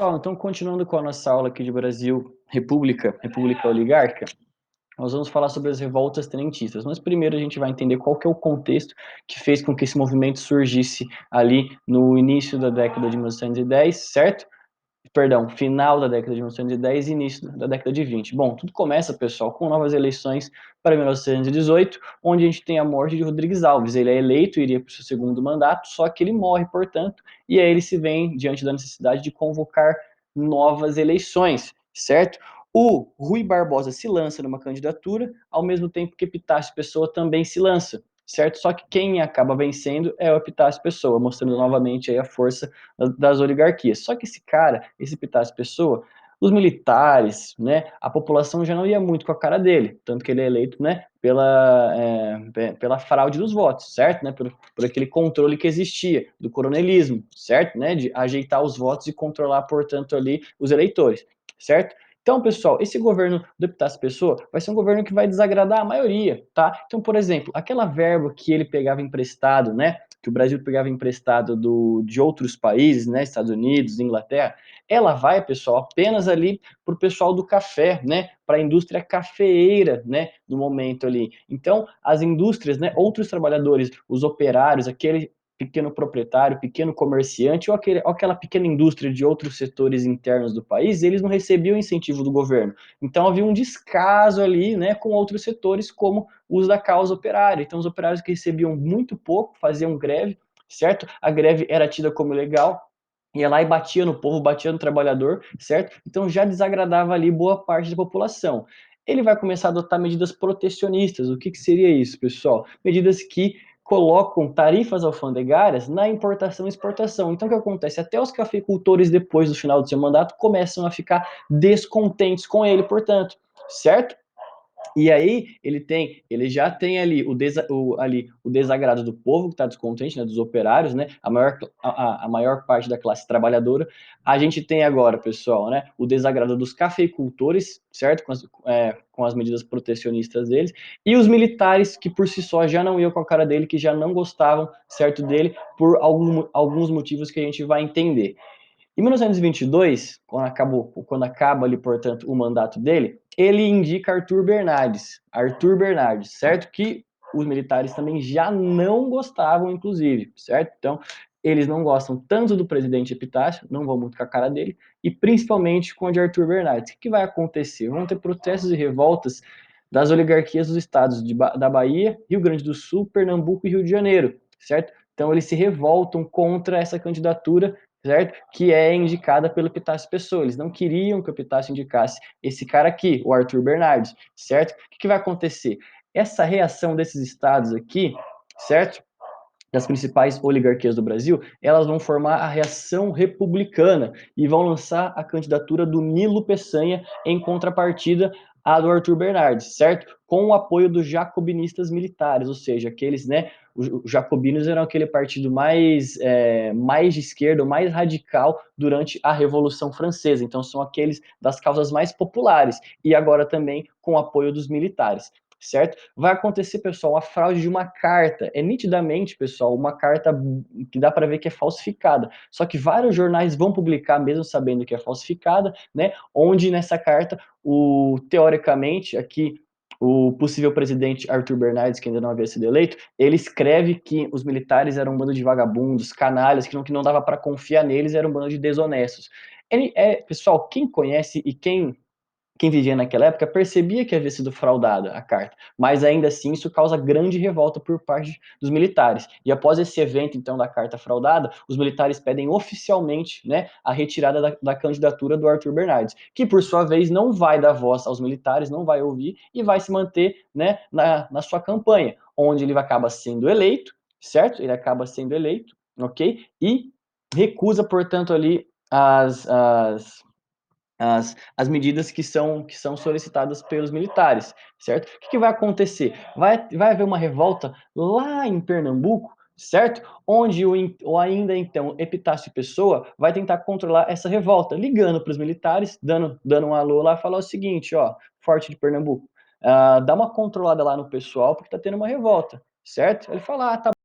Pessoal, então continuando com a nossa aula aqui de Brasil, República Oligárquica, nós vamos falar sobre as revoltas tenentistas, mas primeiro a gente vai entender qual que é o contexto que fez com que esse movimento surgisse ali no início da década de 1910, certo? Perdão, final da década de 1910 e início da década de 20. Bom, tudo começa, pessoal, com novas eleições para 1918, onde a gente tem a morte de Rodrigues Alves. Ele é eleito, iria para o seu segundo mandato, só que ele morre, portanto, e aí ele se vê diante da necessidade de convocar novas eleições, certo? O Rui Barbosa se lança numa candidatura, ao mesmo tempo que Epitácio Pessoa também se lança, certo? Só que quem acaba vencendo é o Epitácio Pessoa, mostrando novamente aí a força das oligarquias. Só que esse cara, esse Epitácio Pessoa, os militares, né, a população já não ia muito com a cara dele, tanto que ele é eleito, né, pela fraude dos votos, certo, né, por aquele controle que existia do coronelismo, certo, né, de ajeitar os votos e controlar, portanto, ali os eleitores, certo? Então, pessoal, esse governo do Epitácio Pessoa vai ser um governo que vai desagradar a maioria, tá? Então, por exemplo, aquela verba que ele pegava emprestado, né, que o Brasil pegava emprestado de outros países, né, Estados Unidos, Inglaterra, ela vai, pessoal, apenas ali para o pessoal do café, né, para a indústria cafeeira, né, no momento ali. Então, as indústrias, né, outros trabalhadores, os operários, aquele pequeno proprietário, pequeno comerciante ou aquela pequena indústria de outros setores internos do país, eles não recebiam incentivo do governo. Então havia um descaso ali, né, com outros setores como os da causa operária. Então os operários que recebiam muito pouco faziam greve, certo? A greve era tida como legal, ia lá e batia no povo, batia no trabalhador, certo? Então já desagradava ali boa parte da população. Ele vai começar a adotar medidas protecionistas. O que seria isso, pessoal? Medidas que colocam tarifas alfandegárias na importação e exportação. Então o que acontece? Até os cafeicultores, depois do final do seu mandato, começam a ficar descontentes com ele, portanto, certo? E aí ele já tem ali o desagrado do povo que está descontente, né, dos operários, né, a maior parte da classe trabalhadora. A gente tem agora, pessoal, né, o desagrado dos cafeicultores, certo, com as medidas protecionistas deles, e os militares que por si só já não iam com a cara dele, que já não gostavam, certo, dele, por alguns motivos que a gente vai entender. Em 1922, quando acaba ali, portanto, o mandato dele, ele indica Arthur Bernardes, certo? Que os militares também já não gostavam, inclusive, certo? Então, eles não gostam tanto do presidente Epitácio, não vão muito com a cara dele, e principalmente com o de Arthur Bernardes. O que vai acontecer? Vão ter protestos e revoltas das oligarquias dos estados da Bahia, Rio Grande do Sul, Pernambuco e Rio de Janeiro, certo? Então, eles se revoltam contra essa candidatura, certo? Que é indicada pelo Epitácio Pessoa. Eles não queriam que o Epitácio indicasse esse cara aqui, o Arthur Bernardes, certo? O que vai acontecer? Essa reação desses estados aqui, certo? Das principais oligarquias do Brasil, elas vão formar a reação republicana e vão lançar a candidatura do Nilo Peçanha em contrapartida à do Arthur Bernardes, certo? Com o apoio dos jacobinistas militares, ou seja, aqueles, né, os jacobinos eram aquele partido mais de esquerda, mais radical durante a Revolução Francesa, então são aqueles das causas mais populares, e agora também com o apoio dos militares, certo? Vai acontecer, pessoal, a fraude de uma carta. É nitidamente, pessoal, uma carta que dá para ver que é falsificada. Só que vários jornais vão publicar, mesmo sabendo que é falsificada, né? Onde nessa carta, teoricamente, aqui o possível presidente Arthur Bernardes, que ainda não havia sido eleito, ele escreve que os militares eram um bando de vagabundos, canalhas, que não dava para confiar neles, eram um bando de desonestos. Pessoal, quem conhece e quem vivia naquela época percebia que havia sido fraudada a carta, mas ainda assim isso causa grande revolta por parte dos militares. E após esse evento, então, da carta fraudada, os militares pedem oficialmente, né, a retirada da candidatura do Arthur Bernardes, que por sua vez não vai dar voz aos militares, não vai ouvir e vai se manter, né, na sua campanha, onde ele acaba sendo eleito, certo? Ele acaba sendo eleito, ok? E recusa, portanto, ali as medidas que são solicitadas pelos militares, certo? O que vai acontecer? Vai haver uma revolta lá em Pernambuco, certo? Onde ou ainda então Epitácio Pessoa vai tentar controlar essa revolta, ligando para os militares, dando um alô lá, falar o seguinte, ó, Forte de Pernambuco, dá uma controlada lá no pessoal porque tá tendo uma revolta, certo? Ele fala, tá